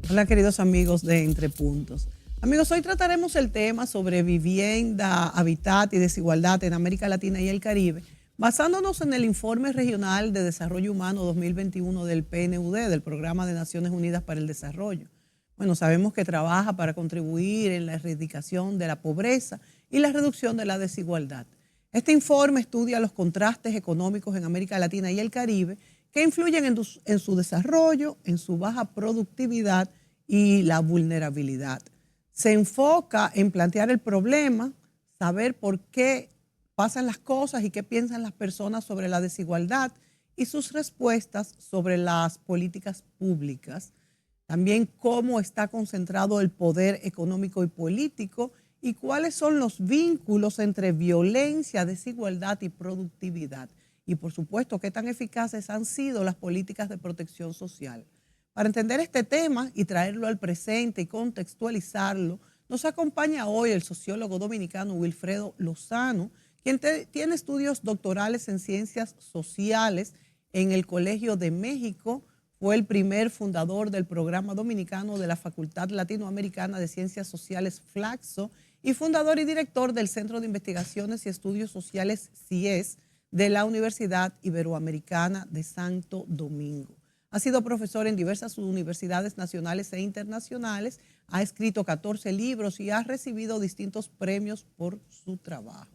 Hola queridos amigos de Entre Puntos. Amigos, hoy trataremos el tema sobre vivienda, hábitat y desigualdad en América Latina y el Caribe, basándonos en el Informe Regional de Desarrollo Humano 2021 del PNUD, del Programa de Naciones Unidas para el Desarrollo. Bueno, sabemos que trabaja para contribuir en la erradicación de la pobreza y la reducción de la desigualdad. Este informe estudia los contrastes económicos en América Latina y el Caribe que influyen en su desarrollo, en su baja productividad y la vulnerabilidad. Se enfoca en plantear el problema, saber por qué pasan las cosas y qué piensan las personas sobre la desigualdad y sus respuestas sobre las políticas públicas. También cómo está concentrado el poder económico y político y cuáles son los vínculos entre violencia, desigualdad y productividad. Y por supuesto, qué tan eficaces han sido las políticas de protección social. Para entender este tema y traerlo al presente y contextualizarlo, nos acompaña hoy el sociólogo dominicano Wilfredo Lozano, quien tiene estudios doctorales en ciencias sociales en el Colegio de México. Fue el primer fundador del programa dominicano de la Facultad Latinoamericana de Ciencias Sociales Flaxo y fundador y director del Centro de Investigaciones y Estudios Sociales CIES de la Universidad Iberoamericana de Santo Domingo. Ha sido profesor en diversas universidades nacionales e internacionales, ha escrito 14 libros y ha recibido distintos premios por su trabajo.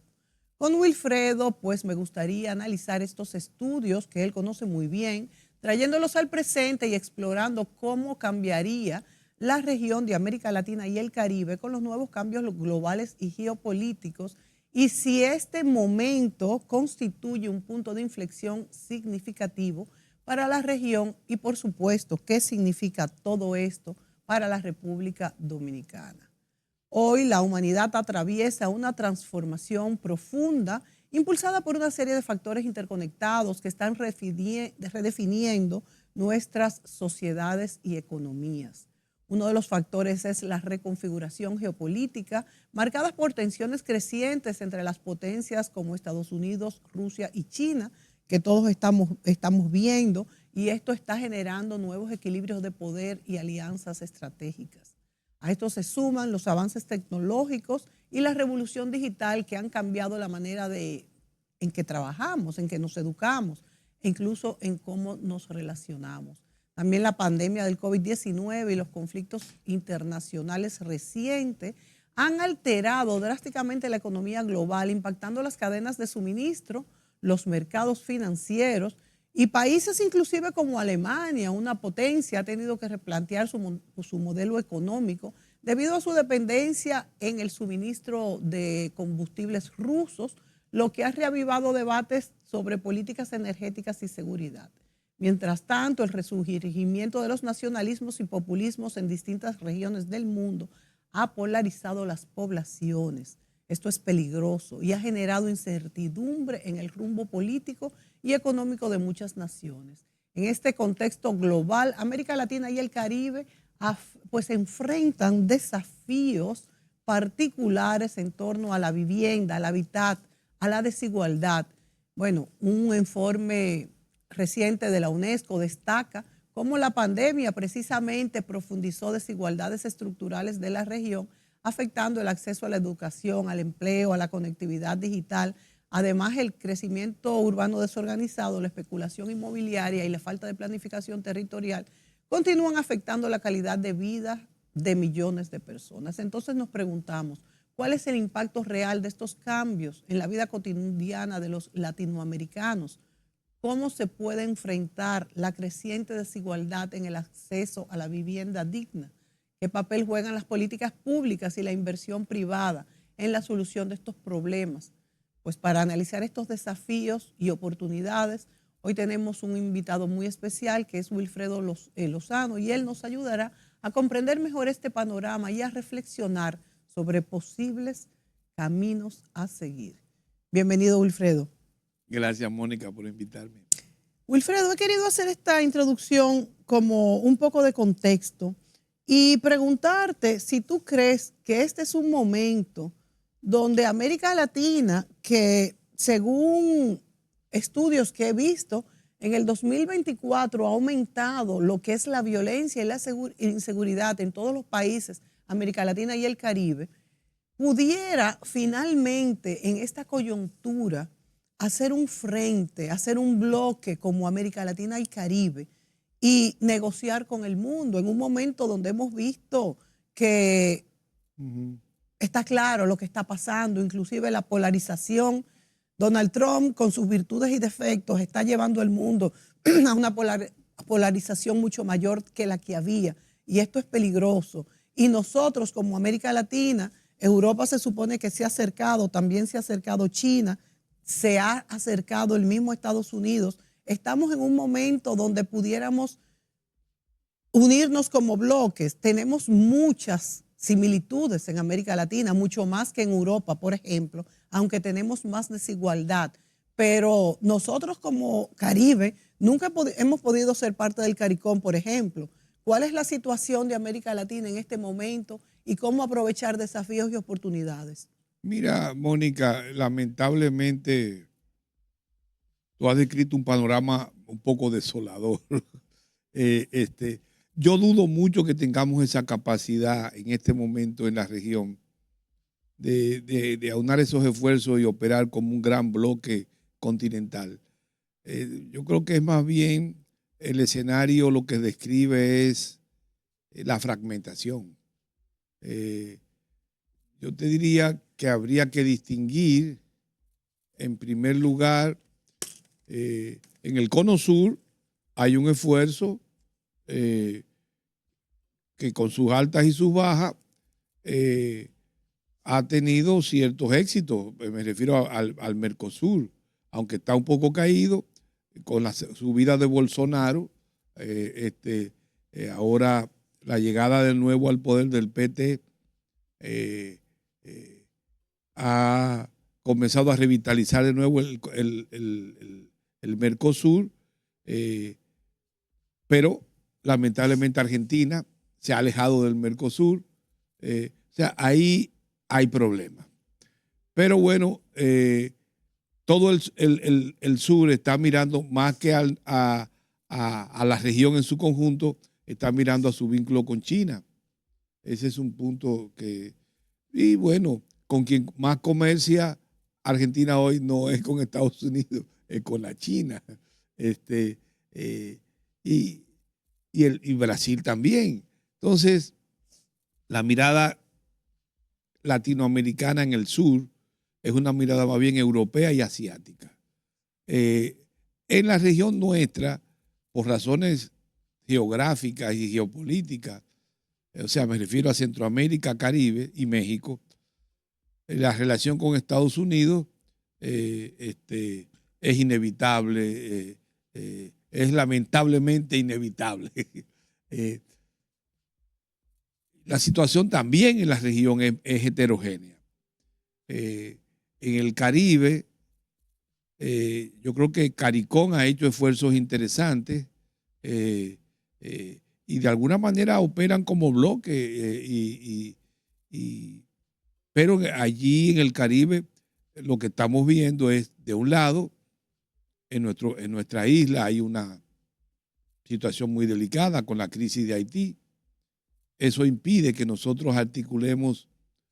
Con Wilfredo, pues me gustaría analizar estos estudios que él conoce muy bien, trayéndolos al presente y explorando cómo cambiaría la región de América Latina y el Caribe con los nuevos cambios globales y geopolíticos y si este momento constituye un punto de inflexión significativo para la región y, por supuesto, qué significa todo esto para la República Dominicana. Hoy la humanidad atraviesa una transformación profunda impulsada por una serie de factores interconectados que están redefiniendo nuestras sociedades y economías. Uno de los factores es la reconfiguración geopolítica, marcada por tensiones crecientes entre las potencias como Estados Unidos, Rusia y China, que todos estamos viendo, y esto está generando nuevos equilibrios de poder y alianzas estratégicas. A esto se suman los avances tecnológicos y la revolución digital que han cambiado la manera en que trabajamos, en que nos educamos e incluso en cómo nos relacionamos. También la pandemia del COVID-19 y los conflictos internacionales recientes han alterado drásticamente la economía global, impactando las cadenas de suministro, los mercados financieros y países inclusive como Alemania, una potencia, ha tenido que replantear su modelo económico debido a su dependencia en el suministro de combustibles rusos, lo que ha reavivado debates sobre políticas energéticas y seguridad. Mientras tanto, el resurgimiento de los nacionalismos y populismos en distintas regiones del mundo ha polarizado las poblaciones. Esto es peligroso y ha generado incertidumbre en el rumbo político y económico de muchas naciones. En este contexto global, América Latina y el Caribe pues enfrentan desafíos particulares en torno a la vivienda, al hábitat, a la desigualdad. Bueno, un informe reciente de la UNESCO destaca cómo la pandemia precisamente profundizó desigualdades estructurales de la región, afectando el acceso a la educación, al empleo, a la conectividad digital. Además, el crecimiento urbano desorganizado, la especulación inmobiliaria y la falta de planificación territorial continúan afectando la calidad de vida de millones de personas. Entonces nos preguntamos, ¿cuál es el impacto real de estos cambios en la vida cotidiana de los latinoamericanos? ¿Cómo se puede enfrentar la creciente desigualdad en el acceso a la vivienda digna? ¿Qué papel juegan las políticas públicas y la inversión privada en la solución de estos problemas? Pues para analizar estos desafíos y oportunidades, hoy tenemos un invitado muy especial que es Wilfredo Lozano y él nos ayudará a comprender mejor este panorama y a reflexionar sobre posibles caminos a seguir. Bienvenido, Wilfredo. Gracias, Mónica, por invitarme. Wilfredo, he querido hacer esta introducción como un poco de contexto y preguntarte si tú crees que este es un momento donde América Latina, que según estudios que he visto, en el 2024 ha aumentado lo que es la violencia y la inseguridad en todos los países, América Latina y el Caribe, pudiera finalmente en esta coyuntura hacer un frente, hacer un bloque como América Latina y Caribe y negociar con el mundo en un momento donde hemos visto que está claro lo que está pasando, inclusive la polarización. Donald Trump, con sus virtudes y defectos, está llevando al mundo a una polarización mucho mayor que la que había. Y esto es peligroso. Y nosotros, como América Latina, Europa se supone que se ha acercado, también se ha acercado China, se ha acercado el mismo Estados Unidos. Estamos en un momento donde pudiéramos unirnos como bloques. Tenemos muchas similitudes en América Latina, mucho más que en Europa, por ejemplo, aunque tenemos más desigualdad. Pero nosotros como Caribe nunca hemos podido ser parte del CARICOM, por ejemplo. ¿Cuál es la situación de América Latina en este momento y cómo aprovechar desafíos y oportunidades? Mira, Mónica, lamentablemente tú has descrito un panorama un poco desolador. Yo dudo mucho que tengamos esa capacidad en este momento en la región de aunar esos esfuerzos y operar como un gran bloque continental. Yo creo que es más bien el escenario lo que describe es la fragmentación. Yo te diría que habría que distinguir, en primer lugar, en el cono sur hay un esfuerzo que con sus altas y sus bajas ha tenido ciertos éxitos. Me refiero al Mercosur, aunque está un poco caído con la subida de Bolsonaro, ahora la llegada de nuevo al poder del PT ha comenzado a revitalizar de nuevo el Mercosur, pero lamentablemente Argentina se ha alejado del Mercosur, o sea, ahí hay problemas. Pero bueno, todo el sur está mirando más que a la región en su conjunto, está mirando a su vínculo con China. Ese es un punto que, y bueno, con quien más comercia Argentina hoy no es con Estados Unidos, es con la China. Y Brasil también. Entonces, la mirada latinoamericana en el sur es una mirada más bien europea y asiática. En la región nuestra, por razones geográficas y geopolíticas, o sea, me refiero a Centroamérica, Caribe y México, la relación con Estados Unidos es inevitable, es lamentablemente inevitable. La situación también en la región es heterogénea. En el Caribe, yo creo que CARICOM ha hecho esfuerzos interesantes y de alguna manera operan como bloque, pero allí en el Caribe lo que estamos viendo es, de un lado, en nuestra isla hay una situación muy delicada con la crisis de Haití. Eso impide que nosotros articulemos,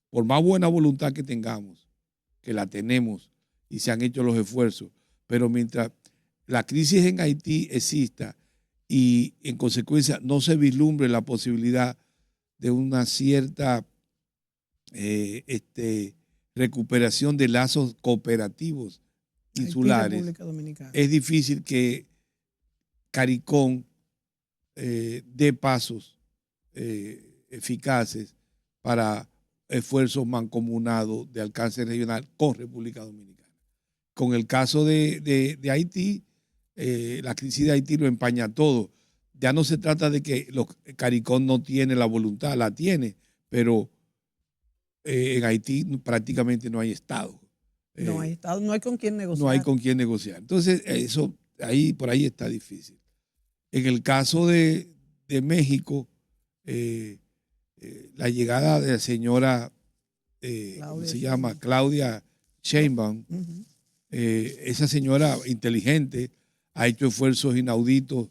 por más buena voluntad que tengamos, que la tenemos y se han hecho los esfuerzos, pero mientras la crisis en Haití exista y en consecuencia no se vislumbre la posibilidad de una cierta recuperación de lazos cooperativos insulares, es difícil que CARICOM dé pasos eficaces para esfuerzos mancomunados de alcance regional con República Dominicana. Con el caso de Haití, la crisis de Haití lo empaña todo. Ya no se trata de que CARICOM no tiene la voluntad, la tiene, pero en Haití prácticamente no hay Estado. No hay Estado, no hay con quién negociar. No hay con quién negociar. Entonces, eso por ahí está difícil. En el caso de México, la llegada de la señora, ¿cómo se llama? Claudia Sheinbaum, esa señora inteligente, ha hecho esfuerzos inauditos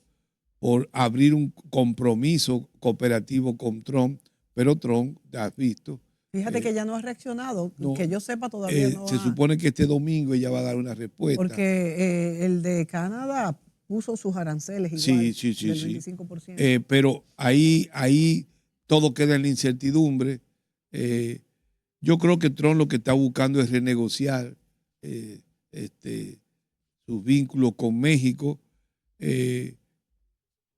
por abrir un compromiso cooperativo con Trump, pero Trump, ya has visto. Fíjate que ella no ha reaccionado, No, que yo sepa todavía no se ha. supone que este domingo ella va a dar una respuesta. Porque el de Canadá puso sus aranceles igual, Sí. del 25%. Pero ahí todo queda en la incertidumbre. Yo creo que Trump lo que está buscando es renegociar sus vínculos con México.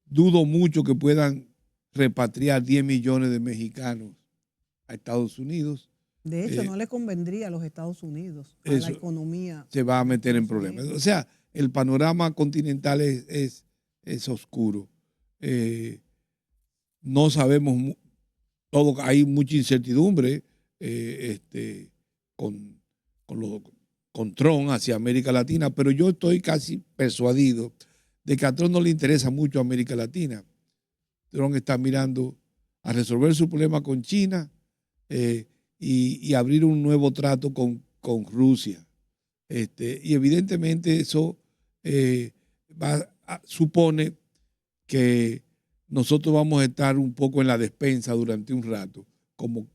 Dudo mucho que puedan repatriar 10 millones de mexicanos a Estados Unidos. De hecho, no le convendría a los Estados Unidos, a la economía. Se va a meter en problemas. O sea, el panorama continental es oscuro. No sabemos todo, hay mucha incertidumbre con Trump hacia América Latina, pero yo estoy casi persuadido de que a Trump no le interesa mucho América Latina. Trump está mirando a resolver su problema con China y abrir un nuevo trato con Rusia. Y evidentemente eso supone que nosotros vamos a estar un poco en la despensa durante un rato,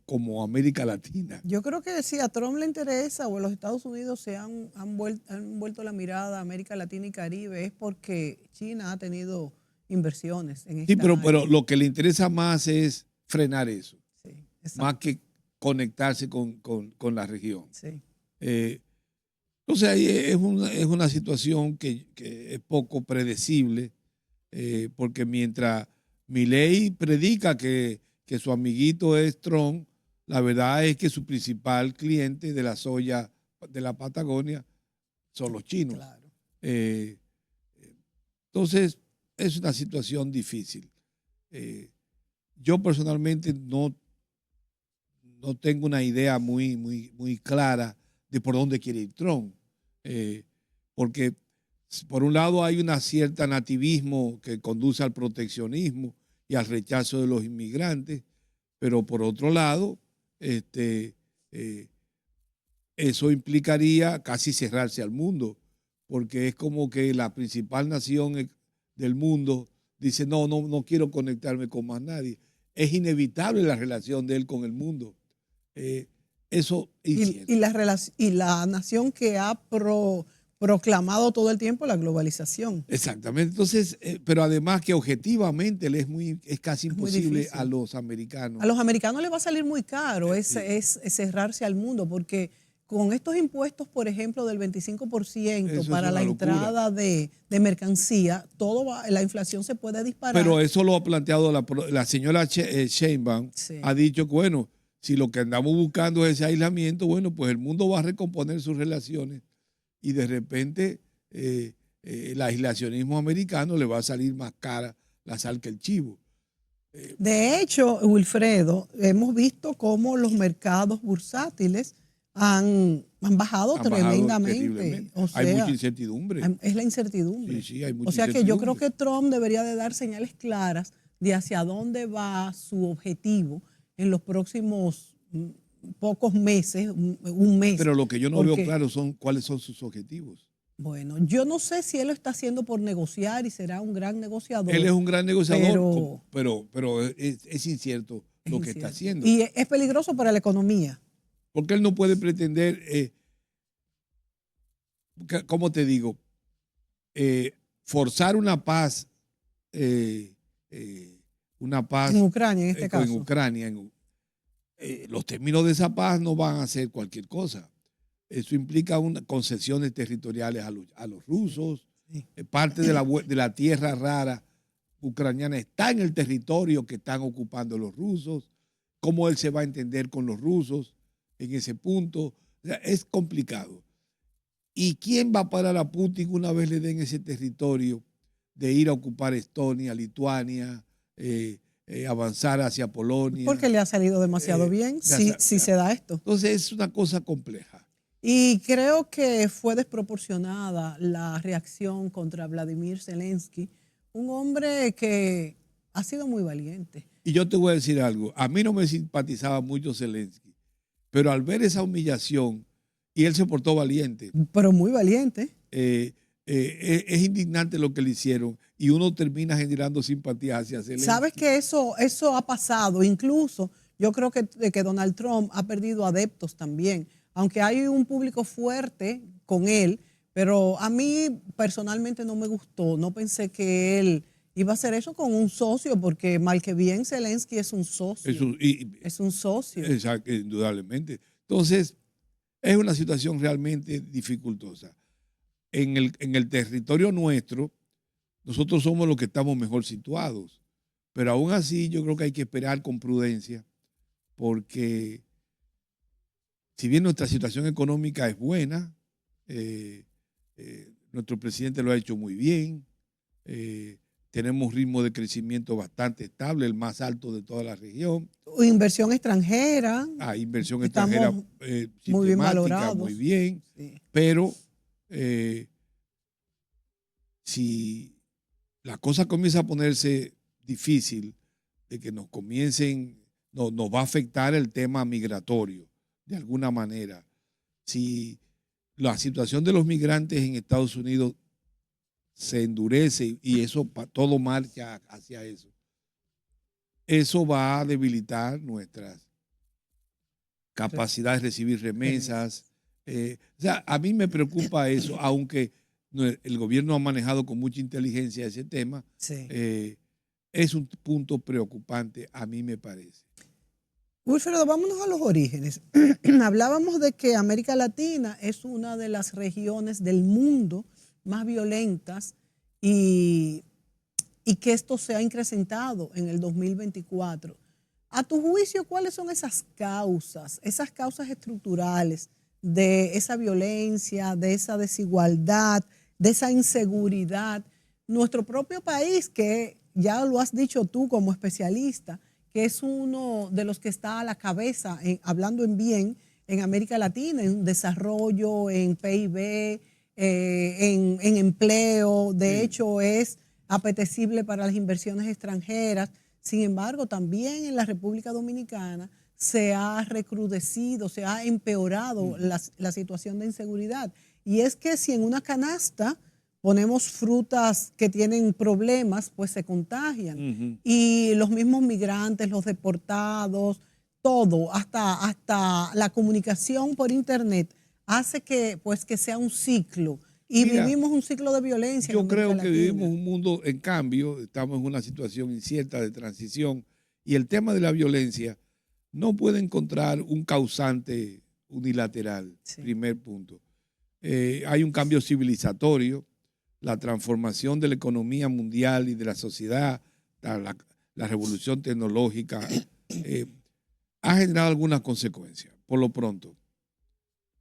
como América Latina. Yo creo que si a Trump le interesa o a los Estados Unidos se han vuelto la mirada a América Latina y Caribe es porque China ha tenido inversiones en esta área. Pero lo que le interesa más es frenar eso, más que conectarse con la región. Sí. Entonces ahí es una situación que es poco predecible, porque mientras Milei predica que su amiguito es Trump, la verdad es que su principal cliente de la soya de la Patagonia son los chinos. Claro. Entonces es una situación difícil. Yo personalmente no tengo una idea muy clara de por dónde quiere ir Trump, porque por un lado hay una cierta nativismo que conduce al proteccionismo y al rechazo de los inmigrantes, pero por otro lado, eso implicaría casi cerrarse al mundo, porque es como que la principal nación del mundo dice, no quiero conectarme con más nadie. Es inevitable la relación de él con el mundo. Eso y la nación que ha proclamado todo el tiempo la globalización. Exactamente. Entonces, pero además que objetivamente es casi imposible a los americanos. A los americanos les va a salir muy caro es cerrarse al mundo, porque con estos impuestos, por ejemplo, del 25% para la entrada de mercancía, la inflación se puede disparar. Pero eso lo ha planteado la señora Sheinbaum. Sí. Ha dicho que, bueno, si lo que andamos buscando es ese aislamiento, bueno, pues el mundo va a recomponer sus relaciones y de repente el aislacionismo americano le va a salir más cara la sal que el chivo. De hecho, Wilfredo, hemos visto cómo los mercados bursátiles han bajado tremendamente. O sea, hay mucha incertidumbre. Es la incertidumbre. Sí, hay mucha o sea que yo creo que Trump debería de dar señales claras de hacia dónde va su objetivo en los próximos pocos meses, un mes. Pero lo que yo no veo claro son cuáles son sus objetivos. Bueno, yo no sé si él lo está haciendo por negociar y será un gran negociador. Él es un gran negociador, pero es incierto lo que está haciendo. Y es peligroso para la economía. Porque él no puede pretender, ¿cómo te digo? Forzar una paz en Ucrania, en este caso. En Ucrania. Los términos de esa paz no van a ser cualquier cosa. Eso implica concesiones territoriales a los rusos. Sí. Parte de la tierra rara ucraniana está en el territorio que están ocupando los rusos. ¿Cómo él se va a entender con los rusos en ese punto? O sea, es complicado. ¿Y quién va a parar a Putin una vez le den ese territorio de ir a ocupar Estonia, Lituania, avanzar hacia Polonia? Porque le ha salido demasiado bien si se da esto. Entonces es una cosa compleja. Y creo que fue desproporcionada la reacción contra Vladimir Zelensky, un hombre que ha sido muy valiente. Y yo te voy a decir algo, a mí no me simpatizaba mucho Zelensky, pero al ver esa humillación, y él se portó valiente. Pero muy valiente. es indignante lo que le hicieron y uno termina generando simpatía hacia Zelensky. ¿Sabes que eso ha pasado? Incluso yo creo que Donald Trump ha perdido adeptos también, aunque hay un público fuerte con él, pero a mí personalmente no me gustó, no pensé que él iba a hacer eso con un socio, porque mal que bien Zelensky es un socio, es un socio. Exacto, indudablemente. Entonces, es una situación realmente dificultosa. En el territorio nuestro, nosotros somos los que estamos mejor situados, pero aún así yo creo que hay que esperar con prudencia, porque si bien nuestra situación económica es buena, nuestro presidente lo ha hecho muy bien, tenemos un ritmo de crecimiento bastante estable, el más alto de toda la región. Inversión extranjera. Inversión extranjera muy bien valorados. Muy bien, sí. Pero si la cosa comienza a ponerse difícil, de que nos va a afectar el tema migratorio de alguna manera. Si la situación de los migrantes en Estados Unidos se endurece y eso todo marcha hacia eso, eso va a debilitar nuestras capacidades de recibir remesas. O sea, a mí me preocupa eso, aunque el gobierno ha manejado con mucha inteligencia ese tema. Sí. Es un punto preocupante, a mí me parece. Wilfredo, vámonos a los orígenes. Hablábamos de que América Latina es una de las regiones del mundo más violentas y que esto se ha incrementado en el 2024. A tu juicio, ¿cuáles son esas causas estructurales de esa violencia, de esa desigualdad, de esa inseguridad? Nuestro propio país, que ya lo has dicho tú como especialista, que es uno de los que está a la cabeza, hablando en bien, en América Latina, en desarrollo, en PIB, en empleo. De hecho, es apetecible para las inversiones extranjeras. Sin embargo, también en la República Dominicana se ha recrudecido, se ha empeorado la situación de inseguridad. Y es que si en una canasta ponemos frutas que tienen problemas, pues se contagian. Y los mismos migrantes, los deportados, todo, hasta la comunicación por internet, hace que sea un ciclo. Y vivimos un ciclo de violencia. Yo creo que vivimos un mundo en cambio, estamos en una situación incierta de transición y el tema de la violencia no puede encontrar un causante unilateral, primer punto. Hay un cambio civilizatorio, la transformación de la economía mundial y de la sociedad, la revolución tecnológica, ha generado algunas consecuencias. Por lo pronto,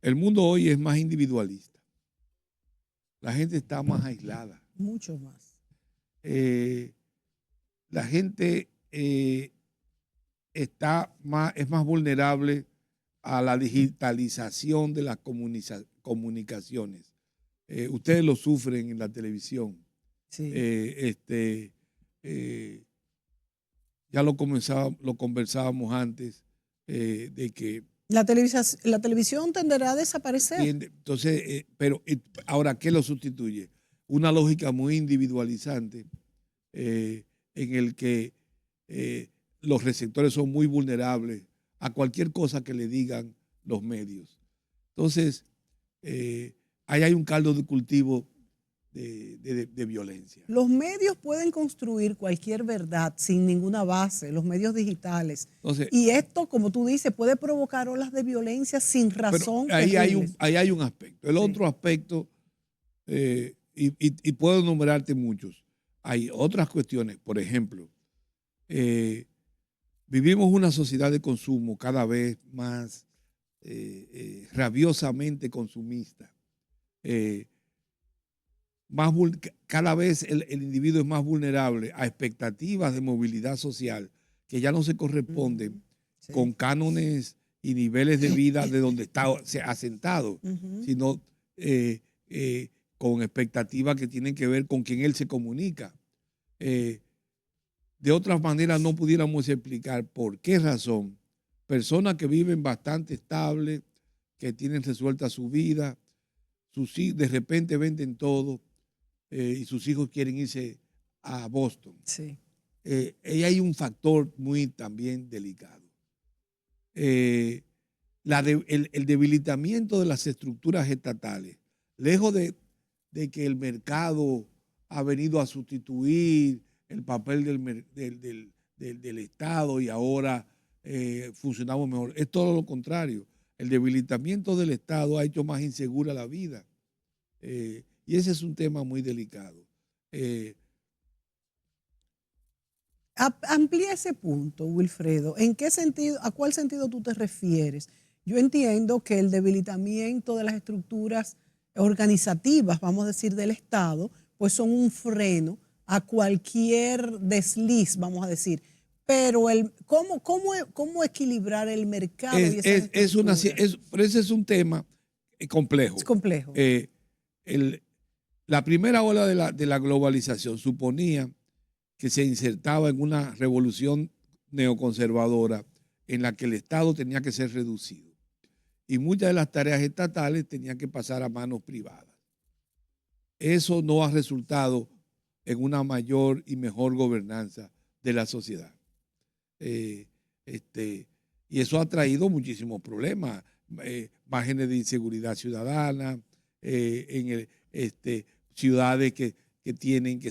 el mundo hoy es más individualista. La gente está más aislada. Mucho más. La gente es más vulnerable a la digitalización de las comunicaciones. Ustedes lo sufren en la televisión. Sí. Ya lo conversábamos antes de que la televisión tenderá a desaparecer. Entonces, pero ahora, ¿qué lo sustituye? Una lógica muy individualizante en el que los receptores son muy vulnerables a cualquier cosa que le digan los medios. Entonces, ahí hay un caldo de cultivo de violencia. Los medios pueden construir cualquier verdad sin ninguna base, los medios digitales. Entonces, y esto, como tú dices, puede provocar olas de violencia sin razón. Ahí hay un aspecto. El otro aspecto, y puedo enumerarte muchos, hay otras cuestiones. Por ejemplo, vivimos una sociedad de consumo cada vez más rabiosamente consumista. Cada vez el individuo es más vulnerable a expectativas de movilidad social que ya no se corresponden con cánones y niveles de vida de donde está asentado, sino con expectativas que tienen que ver con quien él se comunica. De otras maneras no pudiéramos explicar por qué razón personas que viven bastante estable, que tienen resuelta su vida, de repente venden todo y sus hijos quieren irse a Boston. Sí. Ahí hay un factor muy también delicado. El debilitamiento de las estructuras estatales, lejos de que el mercado ha venido a sustituir el papel del Estado y ahora funcionamos mejor. Es todo lo contrario. El debilitamiento del Estado ha hecho más insegura la vida. Y ese es un tema muy delicado. Amplía ese punto, Wilfredo. ¿En qué sentido, a cuál sentido tú te refieres? Yo entiendo que el debilitamiento de las estructuras organizativas, vamos a decir, del Estado, pues son un freno a cualquier desliz, vamos a decir. Pero ¿cómo equilibrar el mercado? Ese es un tema complejo. Es complejo. La primera ola de la globalización suponía que se insertaba en una revolución neoconservadora en la que el Estado tenía que ser reducido y muchas de las tareas estatales tenían que pasar a manos privadas. Eso no ha resultado en una mayor y mejor gobernanza de la sociedad. Y eso ha traído muchísimos problemas, márgenes de inseguridad ciudadana, ciudades que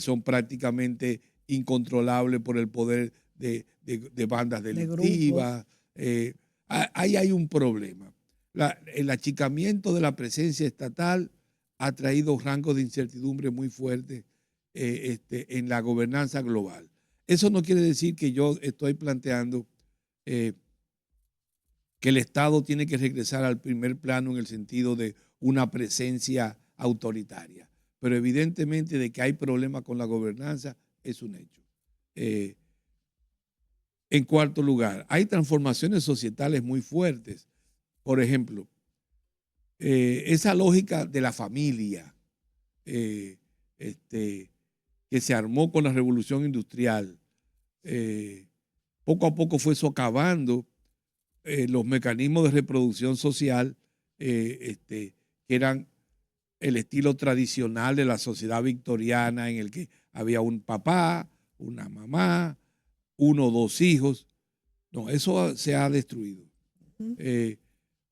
son prácticamente incontrolables por el poder de bandas delictivas. Ahí hay un problema. El achicamiento de la presencia estatal ha traído rangos de incertidumbre muy fuertes en la gobernanza global. Eso no quiere decir que yo estoy planteando que el Estado tiene que regresar al primer plano en el sentido de una presencia autoritaria. Pero evidentemente de que hay problemas con la gobernanza es un hecho. En cuarto lugar, hay transformaciones societales muy fuertes. Por ejemplo, esa lógica de la familia que se armó con la revolución industrial, poco a poco fue socavando los mecanismos de reproducción social que eran el estilo tradicional de la sociedad victoriana en el que había un papá, una mamá, uno o dos hijos. No, eso se ha destruido.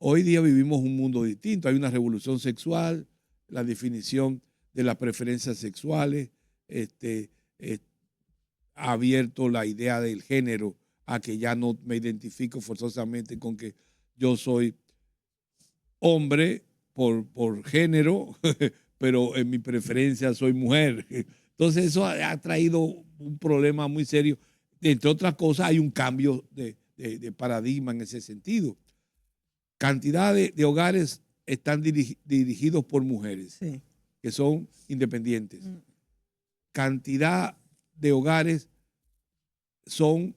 Hoy día vivimos un mundo distinto. Hay una revolución sexual, la definición de las preferencias sexuales, ha abierto la idea del género a que ya no me identifico forzosamente con que yo soy hombre por género, pero en mi preferencia soy mujer. Entonces eso ha traído un problema muy serio. Entre otras cosas, hay un cambio de paradigma en ese sentido. Cantidad de hogares están dirigidos por mujeres, sí, que son independientes. Cantidad de hogares son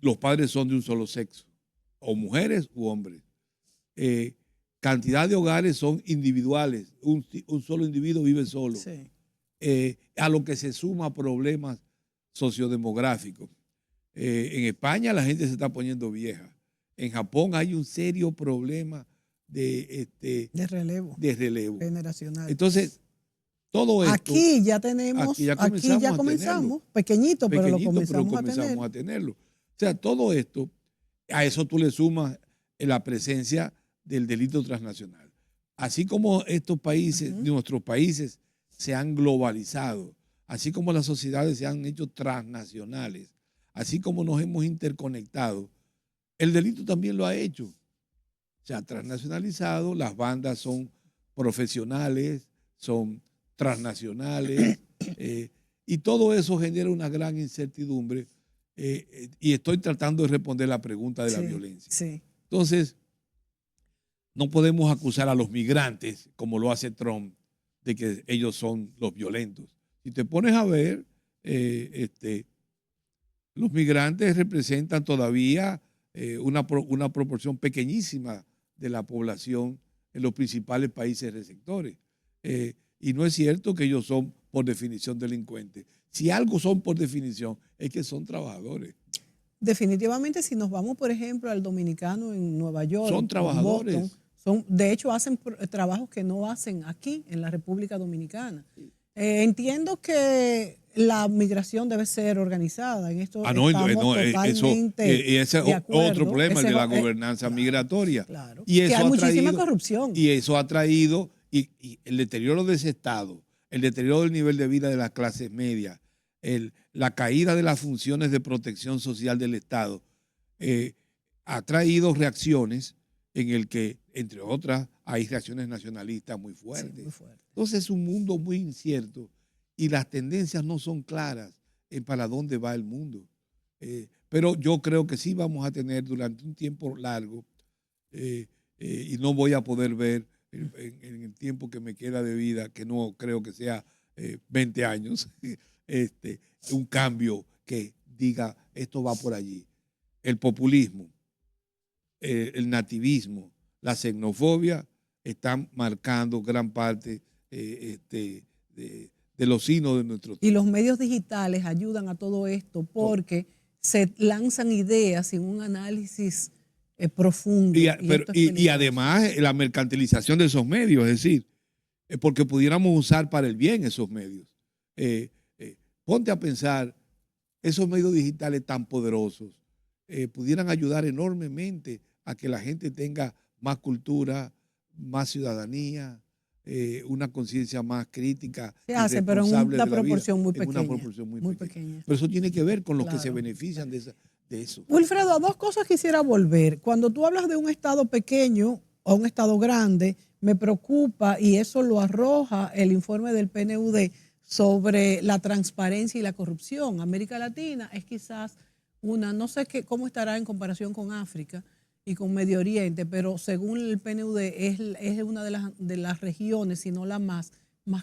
los padres son de un solo sexo, o mujeres u hombres. Cantidad de hogares son individuales, un solo individuo vive solo. Sí. A lo que se suma problemas sociodemográficos. En España la gente se está poniendo vieja. En Japón hay un serio problema de relevo generacional. Entonces, todo esto. Aquí ya comenzamos, pequeñito, pero lo comenzamos a tenerlo. O sea, todo esto, a eso tú le sumas la presencia del delito transnacional. Así como estos países, nuestros países, se han globalizado, así como las sociedades se han hecho transnacionales, así como nos hemos interconectado, el delito también lo ha hecho. Se ha transnacionalizado, las bandas son profesionales, son transnacionales, y todo eso genera una gran incertidumbre, y estoy tratando de responder la pregunta de la violencia. Sí. Entonces, no podemos acusar a los migrantes, como lo hace Trump, de que ellos son los violentos. Si te pones a ver, los migrantes representan todavía una proporción pequeñísima de la población en los principales países receptores. Y no es cierto que ellos son por definición delincuentes. Si algo son por definición, es que son trabajadores. Definitivamente, si nos vamos, por ejemplo, al dominicano en Nueva York, son trabajadores. Boston, De hecho, hacen trabajos que no hacen aquí en la República Dominicana. Entiendo que la migración debe ser organizada. En esto No, estamos eso, totalmente ese es de acuerdo. otro problema, el de la gobernanza claro, migratoria. claro. Y Que eso hay muchísima traído, corrupción. y eso ha traído, y el deterioro de ese Estado, el deterioro del nivel de vida de las clases medias, la caída de las funciones de protección social del Estado, ha traído reacciones en el que, entre otras, hay reacciones nacionalistas muy fuertes. Sí, muy fuerte. Entonces es un mundo muy incierto y las tendencias no son claras en para dónde va el mundo. Pero yo creo que sí vamos a tener durante un tiempo largo, y no voy a poder ver en el tiempo que me queda de vida, que no creo que sea 20 años, un cambio que diga esto va por allí. El populismo, el nativismo, la xenofobia están marcando gran parte de los signos de nuestro tiempo. Y los medios digitales ayudan a todo esto porque se lanzan ideas sin un análisis profundo. Y además la mercantilización de esos medios, es decir, porque pudiéramos usar para el bien esos medios. Ponte a pensar, esos medios digitales tan poderosos pudieran ayudar enormemente a que la gente tenga más cultura, más ciudadanía, una conciencia más crítica. Se hace, pero en una proporción muy pequeña. Una proporción muy pequeña. Pero eso tiene que ver con los que se benefician de eso. Wilfredo, a dos cosas quisiera volver. Cuando tú hablas de un estado pequeño o un estado grande, me preocupa, y eso lo arroja el informe del PNUD sobre la transparencia y la corrupción. América Latina es quizás no sé cómo estará en comparación con África y con Medio Oriente, pero según el PNUD es una de las regiones, si no la más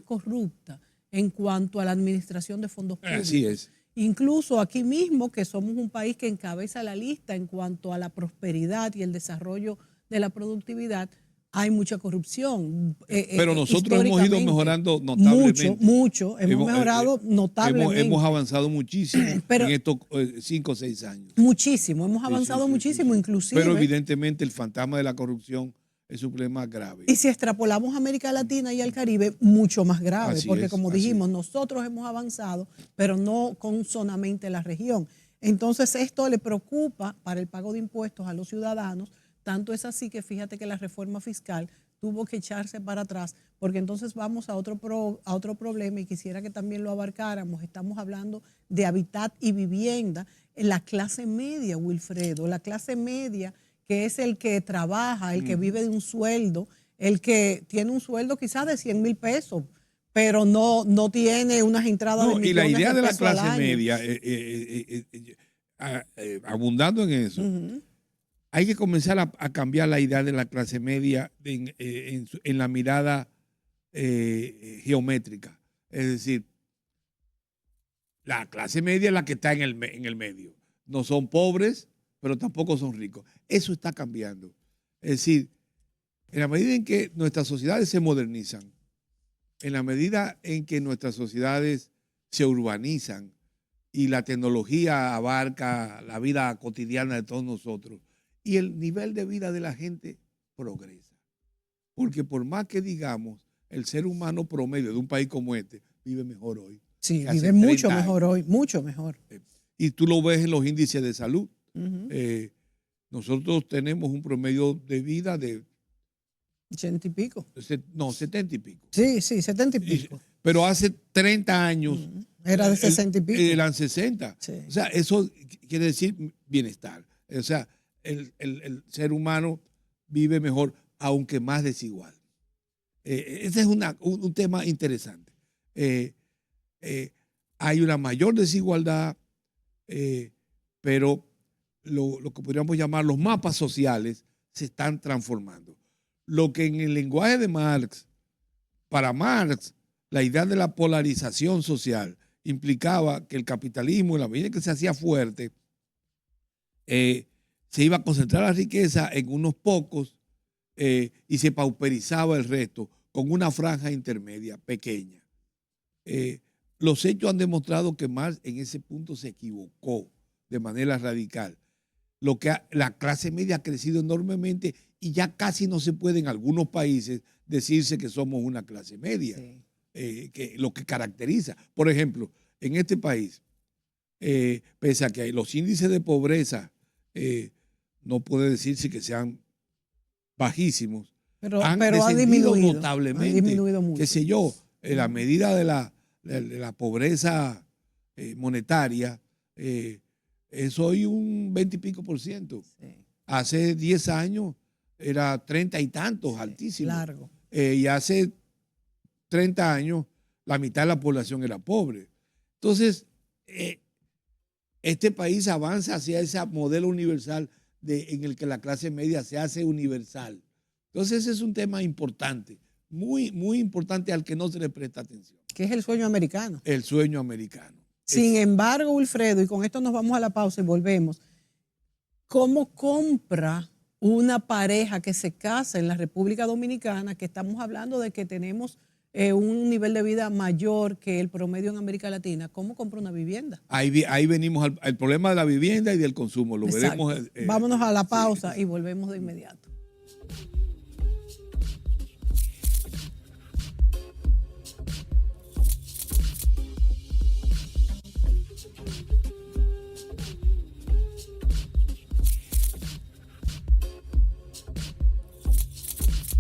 corrupta en cuanto a la administración de fondos públicos. Así es. Incluso aquí mismo, que somos un país que encabeza la lista en cuanto a la prosperidad y el desarrollo de la productividad, hay mucha corrupción. Pero nosotros hemos ido mejorando notablemente. Mucho. Hemos mejorado notablemente. Hemos avanzado muchísimo en estos 5 o 6 años. Muchísimo, hemos avanzado muchísimo, inclusive. Pero evidentemente el fantasma de la corrupción es un problema grave. Y si extrapolamos a América Latina y al Caribe, mucho más grave, porque como dijimos, nosotros hemos avanzado, pero no consonamente la región. Entonces esto le preocupa para el pago de impuestos a los ciudadanos. Tanto es así que fíjate que la reforma fiscal tuvo que echarse para atrás, porque entonces vamos a otro problema, y quisiera que también lo abarcáramos. Estamos hablando de hábitat y vivienda en la clase media, Wilfredo, la clase media, que es el que trabaja, el que vive de un sueldo, el que tiene un sueldo quizás de 100,000 pesos, pero no tiene unas entradas de millones de pesos. Y la idea de la clase media, abundando en eso, hay que comenzar a cambiar la idea de la clase media en la mirada geométrica. Es decir, la clase media es la que está en el medio. No son pobres, pero tampoco son ricos. Eso está cambiando. Es decir, en la medida en que nuestras sociedades se modernizan, en la medida en que nuestras sociedades se urbanizan y la tecnología abarca la vida cotidiana de todos nosotros, y el nivel de vida de la gente progresa. Porque por más que digamos, el ser humano promedio de un país como este vive mejor hoy. Sí, vive mucho mejor hoy, mucho mejor. Y tú lo ves en los índices de salud. Nosotros tenemos un promedio de vida de 80 y pico. No, 70 y pico. Sí, 70 y pico. Pero hace 30 años era de 60 y pico. Eran 60. Sí. O sea, eso quiere decir bienestar. O sea, el ser humano vive mejor, aunque más desigual. Ese es un tema interesante. Hay una mayor desigualdad, pero lo que podríamos llamar los mapas sociales se están transformando. Lo que en el lenguaje de Marx, para Marx, la idea de la polarización social implicaba que el capitalismo, en la medida en que se hacía fuerte, se iba a concentrar la riqueza en unos pocos y se pauperizaba el resto con una franja intermedia pequeña. Los hechos han demostrado que Marx en ese punto se equivocó de manera radical. La clase media ha crecido enormemente y ya casi no se puede en algunos países decirse que somos una clase media, Sí. que lo que caracteriza. Por ejemplo, en este país, pese a que los índices de pobreza no puede decirse que sean bajísimos, Pero han ha descendido disminuido. notablemente. Ha disminuido mucho. Qué sé yo, la medida de la pobreza monetaria es hoy un 20 y pico por ciento. Sí. Hace 10 años era 30 y tantos, Sí, altísimo. largo. Y hace 30 años la mitad de la población era pobre. Entonces, este país avanza hacia ese modelo universal en el que la clase media se hace universal. Entonces, ese es un tema importante, muy, muy importante al que no se le presta atención. Que es el sueño americano. El sueño americano. Sin embargo, Wilfredo, y con esto nos vamos a la pausa y volvemos, ¿cómo compra una pareja que se casa en la República Dominicana, que estamos hablando de que tenemos un nivel de vida mayor que el promedio en América Latina? ¿Cómo compra una vivienda? Ahí venimos al problema de la vivienda y del consumo. Lo Exacto. veremos. Vámonos a la pausa sí. y volvemos de inmediato.